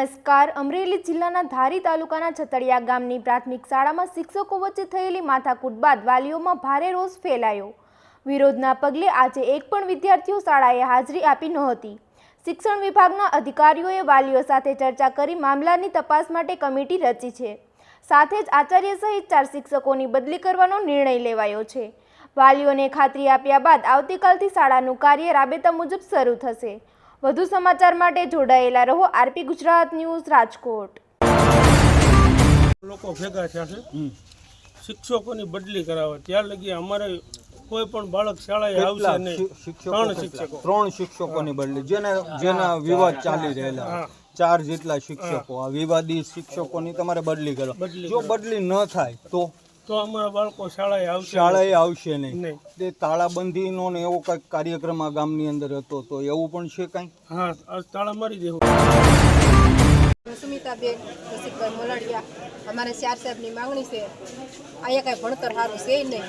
નમસ્કાર. અમરેલી જિલ્લાના ધારી તાલુકાના છતડિયા ગામની પ્રાથમિક શાળામાં શિક્ષકો વચ્ચે થયેલી માથાકૂટ બાદ વાલીઓમાં ભારે રોષ ફેલાયો. વિરોધના પગલે આજે એક પણ વિદ્યાર્થીઓ શાળાએ હાજરી આપી નહોતી. શિક્ષણ વિભાગના અધિકારીઓએ વાલીઓ સાથે ચર્ચા કરી મામલાની તપાસ માટે કમિટી રચી છે. સાથે જ આચાર્ય સહિત 4 શિક્ષકોની બદલી કરવાનો નિર્ણય લેવાયો છે. વાલીઓને ખાતરી આપ્યા બાદ આવતીકાલથી શાળાનું કાર્ય રાબેતા મુજબ શરૂ થશે. વધુ સમાચાર માટે જોડાયેલા રહો આરપી ગુજરાત ન્યૂઝ રાજકોટ. લોકો ભેગા થયા છે શિક્ષકોની બદલી કરાવે ત્યાં લગી અમારે કોઈ પણ બાળક શાળાએ આવશે નહીં. 3 શિક્ષકોની બદલી જેના વિવાદ ચાલી રહેલા 4 જેટલા શિક્ષકો આ વિવાદી શિક્ષકોની તમારે બદલી કરો. જો બદલી ન થાય તો અમારા બાળકો શાળાએ આવશે નહીં. તે તાળાબંધીનો ને એવો કંઈક કાર્યક્રમ આ ગામની અંદર હતો તો એવું પણ છે કંઈ? હા, આજ તાળા મારી દેવું. સુમિતાબેન રસિકભાઈ મોલાડિયા, અમારે 4 સાહેબની માંગણી છે. અહીંયા કાંઈ ભણતર સારું છે નહીં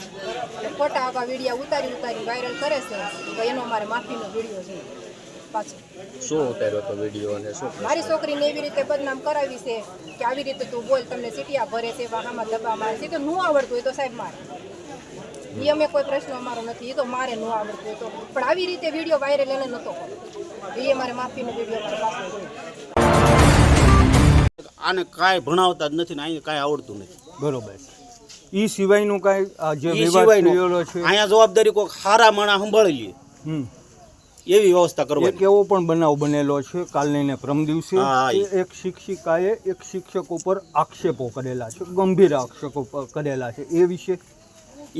અને ખોટા આવા વિડીયો ઉતારી વાયરલ કરે છે તો એનો અમારે માફીનો વિડીયો છે. પાછો શું ઉતાર્યો તો વિડીયો અને શું મારી છોકરીને એવી રીતે બદનામ કરાવી છે કે આવી રીતે તું બોલ, તમને સીટિયા ભરે છે, વાહામાં દબા મારે છે. તો ન આવડતું હોય તો સાહેબ મારે, એ અમે કોઈ પ્રશ્ન અમારો નથી, એ તો મારે ન આવડતું હોય તો. પણ આવી રીતે વિડીયો વાયરલ એને નહોતો કર્યો, એ અમારે માફીનો વિડીયો મારે પાછો આને કાંઈ ભણાવતા જ નથી ને અહીંયા કાંઈ આવડતું નથી. બરોબર. એ સિવાયનું કાંઈ જે વિવાદ થયેલો છે અહીંયા જવાબદારી કોઈ સારા માણસ સંભાળી લે એવી વ્યવસ્થા કરવાની. એક એવો પણ બનાવ બનેલો છે કાલને ને પરમ દિવસે એક શિક્ષિકાએ એક શિક્ષક ઉપર આક્ષેપો કરેલા છે, ગંભીર આક્ષેપો કરેલા છે.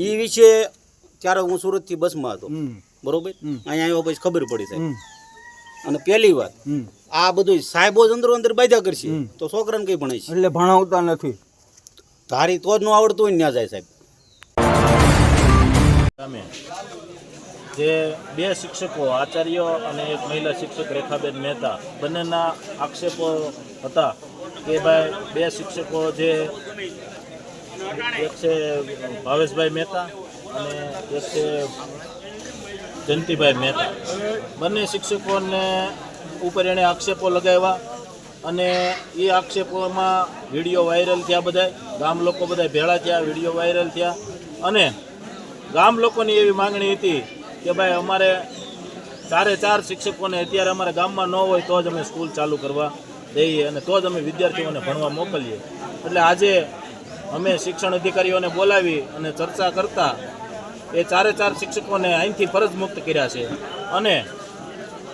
એ વિશે ત્યારે હું સુરતથી બસમાં હતો, બરોબર, અહીંયા આવ્યો પછી ખબર પડી સાહેબ. અને પહેલી વાત આ બધું સાહેબો જ અંદર બાધા કરશે તો છોકરાને કઈ ભણાય છે એટલે ભણાવતા નથી. ધારી તો જ ન આવડતું હોય ને ત્યાં જાય સાહેબ. જે 2 શિક્ષકો આચાર્ય અને એક મહિલા શિક્ષક રેખાબેન મહેતા બંનેના આક્ષેપો હતા કે ભાઈ 2 શિક્ષકો જે એક છે ભાવેશભાઈ મહેતા અને એક છે જયંતિભાઈ મહેતા, બંને શિક્ષકોને ઉપર એણે આક્ષેપો લગાવ્યા અને એ આક્ષેપોમાં વિડીયો વાયરલ થયા. બધા ગામ લોકો બધા ભેળા થયા, વિડીયો વાયરલ થયા અને ગામ લોકોની એવી માંગણી હતી કે ભાઈ અમારે 4 શિક્ષકોને અત્યારે અમારા ગામમાં ન હોય તો જ અમે સ્કૂલ ચાલુ કરવા દઈએ અને તો જ અમે વિદ્યાર્થીઓને ભણવા મોકલીએ. એટલે આજે અમે શિક્ષણ અધિકારીઓને બોલાવી અને ચર્ચા કરતા એ 4 શિક્ષકોને અહીંથી ફરજ મુક્ત કર્યા છે અને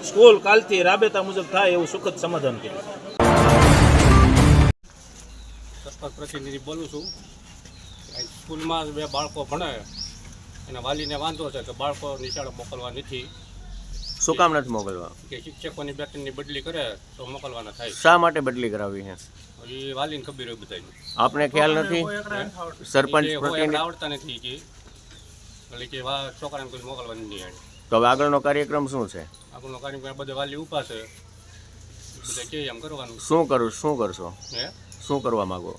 સ્કૂલ કાલથી રાબેતા મુજબ થાય એવું સુખદ સમાધાન કર્યું. સરપંચ પ્રતિનિધિ બોલું છું. સ્કૂલમાં 2 બાળકો ભણે એના વાલીને વાંધો છે કે બાળકો નિશાળે મોકલવા નથી. શું કામ નથી મોકલવા? કે શિક્ષકોની બેટનની બદલી કરે તો મોકલવાના થાય. શા માટે બદલી કરાવી છે એ વાલીને ખબર હોય બધાને. આપને ખ્યાલ નથી? સરપંચ આવડતા નથી કે એટલે કે છોકરાને કોઈ મોકલવાની નહીં આવે. તો હવે આગળનો કાર્યક્રમ શું છે? આગળનો કાર્યક્રમ બધા વાલી ઉભા છે, બધા કે એમ કરવાનું. શું કરશો? શું કરવા માંગો?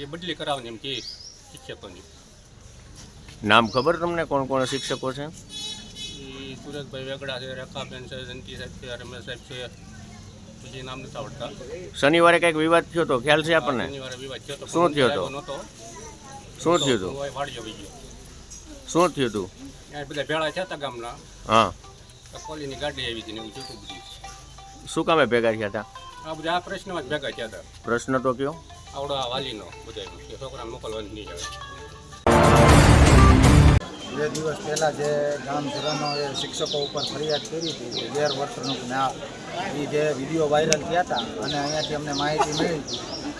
એ બદલી કરાવવાની એમ કે શિક્ષકોની. નામ ખબર તમને કોણ કોણ શિક્ષકો છે? એ સુરેશભાઈ વેગડા છે, રેખાબેન છે, જયંતિ સાહેબ છે, રમેશ સાહેબ છે, પછી નામ નથી આવડતા. શનિવારે કંઈક વિવાદ થયો તો ખ્યાલ છે આપણને? શનિવારે વિવાદ થયો તો. શું થયો તો? શું થયું હતું? વાડીઓ વહી ગયો. શું થયું હતું? ત્યાં બધા ભેળા થયા હતા ગામના. હા, કોલીની ગાડી આવી હતી ને એવું જોતું બધું. શું કામે ભેગા થયા હતા? આ બધા આ પ્રશ્નમાં જ ભેગા થયા હતા. પ્રશ્ન તો કયો? આવડો આ વાલીનો બધા છોકરાને મોકલવાની નહીં આવે. 2 દિવસ પહેલાં જે ગ્રામજનોએ શિક્ષકો ઉપર ફરિયાદ કરી હતી ગેરવર્તણૂકને એ જે વિડીયો વાયરલ થયા હતા અને અહીંયાથી અમને માહિતી મળી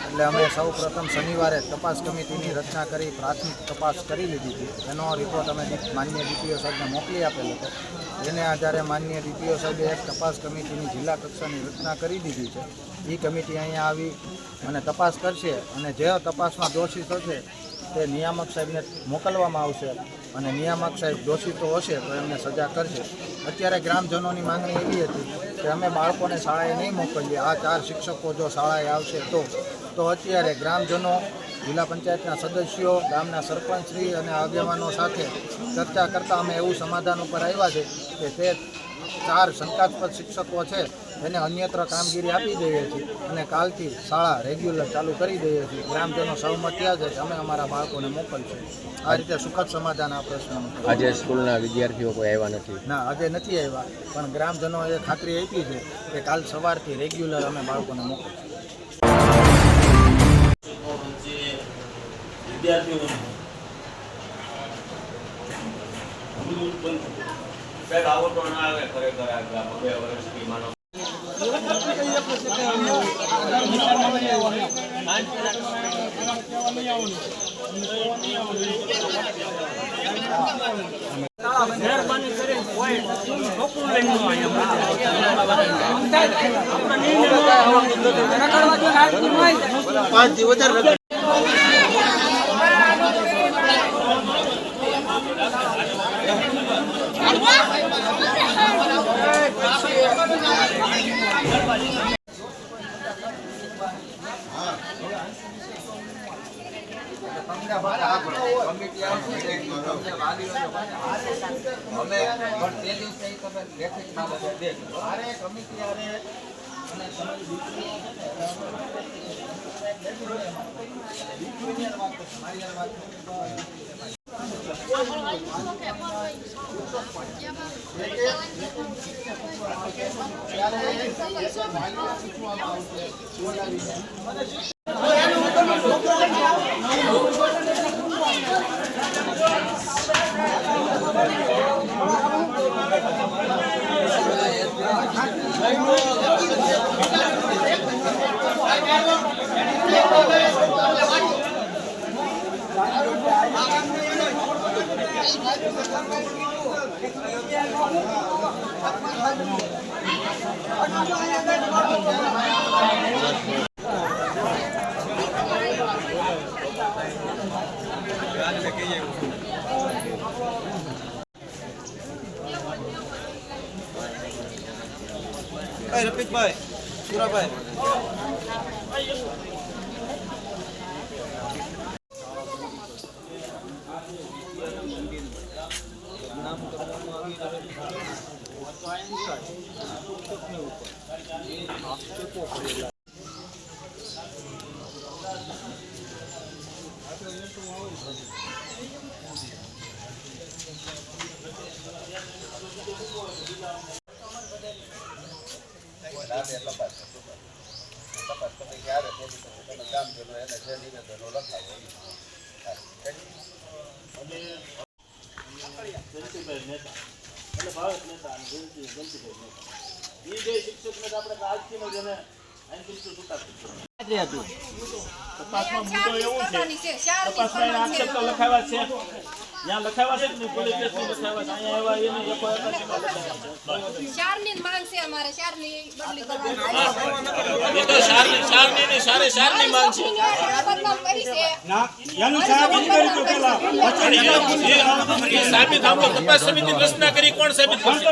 એટલે અમે સૌ પ્રથમ શનિવારે તપાસ કમિટીની રચના કરી પ્રાથમિક તપાસ કરી લીધી હતી. એનો રિપોર્ટ અમે માનનીય ડીપીઓ સાહેબને મોકલી આપેલો હતો. એને આધારે માનનીય ડીપીઓ સાહેબે એક તપાસ કમિટીની જિલ્લા કક્ષાની રચના કરી દીધી છે. એ કમિટી અહીંયા આવી અને તપાસ કરશે અને જે તપાસમાં દોષી થશે તે નિયામક સાહેબને મોકલવામાં આવશે અને નિયામક સાહેબ દોષિતો હશે તો એમને સજા કરશે. અત્યારે ગ્રામજનોની માંગણી એવી હતી કે અમે બાળકોને શાળાએ નહીં મોકલીએ, આ 4 શિક્ષકો જો શાળાએ આવશે તો અત્યારે ગ્રામજનો, જિલ્લા પંચાયતના સદસ્યો, ગામના સરપંચશ્રી અને આગેવાનો સાથે ચર્ચા કરતાં અમે એવું સમાધાન ઉપર આવ્યા છે કે તે 4 શંકાસ્પદ શિક્ષકો છે એને અન્યત્ર કામગીરી આપી દઈએ છીએ અને કાલથી શાળા રેગ્યુલર ચાલુ કરી દઈએ છીએ. ગ્રામજનો સહમત થયા છે કે અમે અમારા બાળકોને મોકલશું. આ રીતે સુખદ સમાધાન આ પ્રશ્નનું. આજે સ્કૂલના વિદ્યાર્થીઓ કોઈ આવ્યા નથી? ના, આજે નથી આવ્યા, પણ ગ્રામજનોએ ખાતરી આપી છે કે કાલ સવારથી રેગ્યુલર અમે બાળકોને મોકલશું. મહેરબાની કરીને કોઈ છોકરું લઈને રફીકભાઈ, સુરાભાઈ, તપાસ સમિતિ રચના કરી કોણ સાબિત કરશે?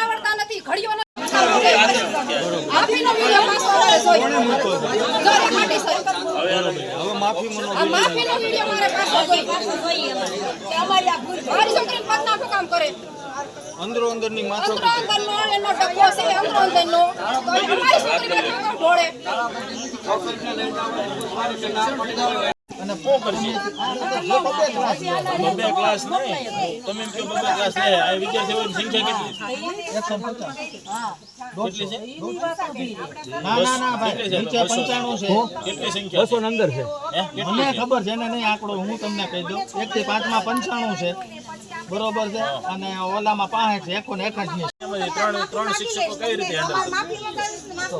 આવડતા નથી ઘડીઓ માફીનો વિડિયો પાછો આવે માફીનો વિડિયો મારે પાછો જોઈએ કે અમારી આ ભૂલ મારી છોકરીને પતના કામ કરે અંદરો અંદરની માથો અંદરનો એનો ડબ્બો છે અંદરનો અમારી છોકરીને ઢોળે અને પો કરશે બબે ક્લાસ નહીં તમે એમ કહો બબે ક્લાસ લે આ વિદ્યાર્થીઓની સંખ્યા કેટલી છે? ના ભાઈ, નીચે 95 છે. કેટલી સંખ્યા? 200 અંદર છે. મને ખબર છે ને નહીં આંકડો હું તમને કહી દઉં. 1 થી 5 માં 95 છે, બરોબર છે, અને ઓલામાં 5 છે, 1 ને 1 જ નહીં. ત્રણ શિક્ષકો કઈ રીતે હેન્ડલ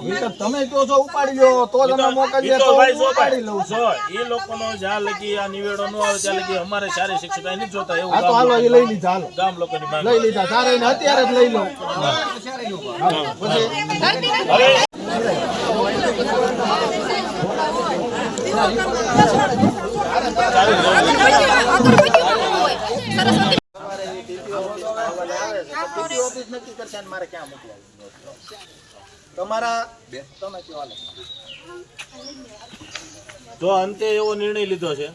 વિકટ તમે કહો છો ઉપાડી લો તો તમે મોકલીએ તો ઉપાડી લઉં છું. એ લોકોનો જ્યાં લગી આ નિવેડો ન આવે ત્યાં લગી અમારે સારી શિક્ષકતા નથી જોતા એવું હા તો હાલો એ લઈ લીધા, હાલો ગામ લોકોની માંગ. લઈ લીધા, તારે એને અત્યારે જ લઈ લો. ઓફિસ નક્કી કરશે અને મારે ક્યાં મોકલાવું તમારા તમે કયો હાલે. તો અંતે એવો નિર્ણય લીધો છે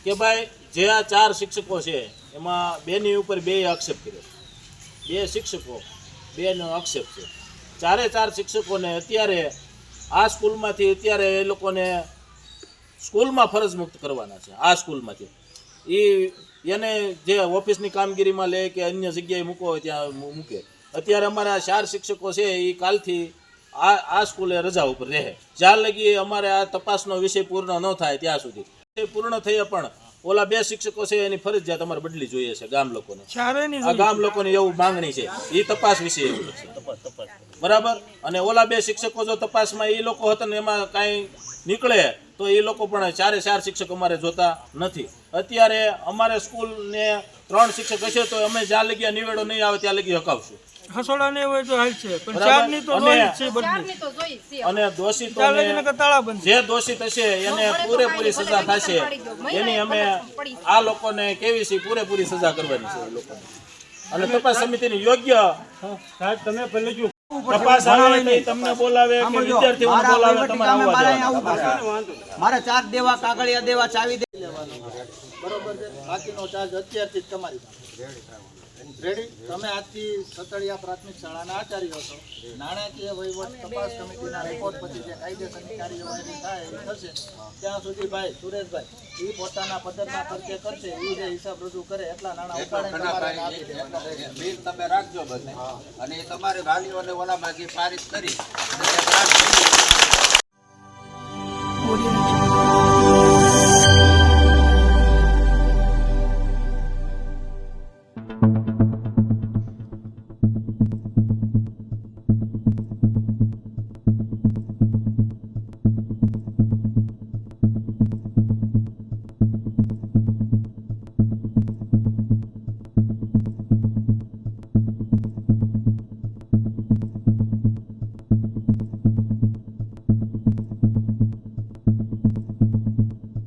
કે ભાઈ જે આ 4 શિક્ષકો છે એમાં બેની ઉપર બે આક્ષેપ કર્યો, બે શિક્ષકો, બેનો આક્ષેપ છે. 4 શિક્ષકોને અત્યારે આ સ્કૂલમાંથી અત્યારે એ લોકોને સ્કૂલમાં ફરજ મુક્ત કરવાના છે. આ સ્કૂલમાંથી એને જે ઓફિસની કામગીરીમાં લે કે અન્ય જગ્યાએ મૂકો હોય ત્યાં મૂકે. અત્યારે અમારા 4 શિક્ષકો છે એ કાલથી આ સ્કૂલે રજા ઉપર રહે જ્યાં લગી અમારે આ તપાસનો વિષય પૂર્ણ ન થાય ત્યાં સુધી. પૂર્ણ થયા પણ ઓલા 2 શિક્ષકો છે એની ફરજિયાત અમારે બદલી જોઈએ છે ગામ લોકોને. આ ગામ લોકોની એવું માંગણી છે, એ તપાસ વિશે એવું છે, બરાબર. અને ઓલા 2 શિક્ષકો જો તપાસમાં એ લોકો હતા ને એમાં કાંઈ નીકળે તો એ લોકો પણ 4 શિક્ષક અમારે જોતા નથી. અત્યારે અમારે સ્કૂલને 3 શિક્ષક હશે તો અમે જ્યાં લગી નિવેડો નહીં આવે ત્યાં લગી હકાવશું. ખસોડાને હોય તો હાલ છે પણ 4 ની તો જોઈએ છે બદલી. અને દોષિતોને જે દોષિત હશે એને પૂરેપૂરી સજા થશે. એની અમે આ લોકોને કેવી છે પૂરેપૂરી સજા કરવાની છે એ લોકોને. અને તપાસ સમિતિની યોગ્ય સાહેબ તમે પહેલે જો તપાસ આવે તો તમને બોલાવે કે વિદ્યાર્થીઓને બોલાવે તમારે આવવા દેવાના. મારે 4 દેવા, કાગળિયા દેવા, ચાવી દે બરોબર છે. બાકીનો ચાર્જ અત્યારથી જ તમારી રેડી. તમે આજથી સતડિયા પ્રાથમિક શાળાના આચાર્ય છો. નાણાકીય વહીવટ તપાસ કમિટીના રિપોર્ટ પછી જે કાયદેસરની કાર્યવાહી થાય એ થશે ત્યાં સુધી ભાઈ સુરેશભાઈ એ પોતાના પદરના ખર્ચે કરશે. એ જે હિસાબ રજૂ કરે એટલા નાણાં ઉપાડીને તમારે આપી દેવાના. બિલ તમે રાખજો બધે અને એ તમારે વાલીઓને ઓલામાં પારિત કરી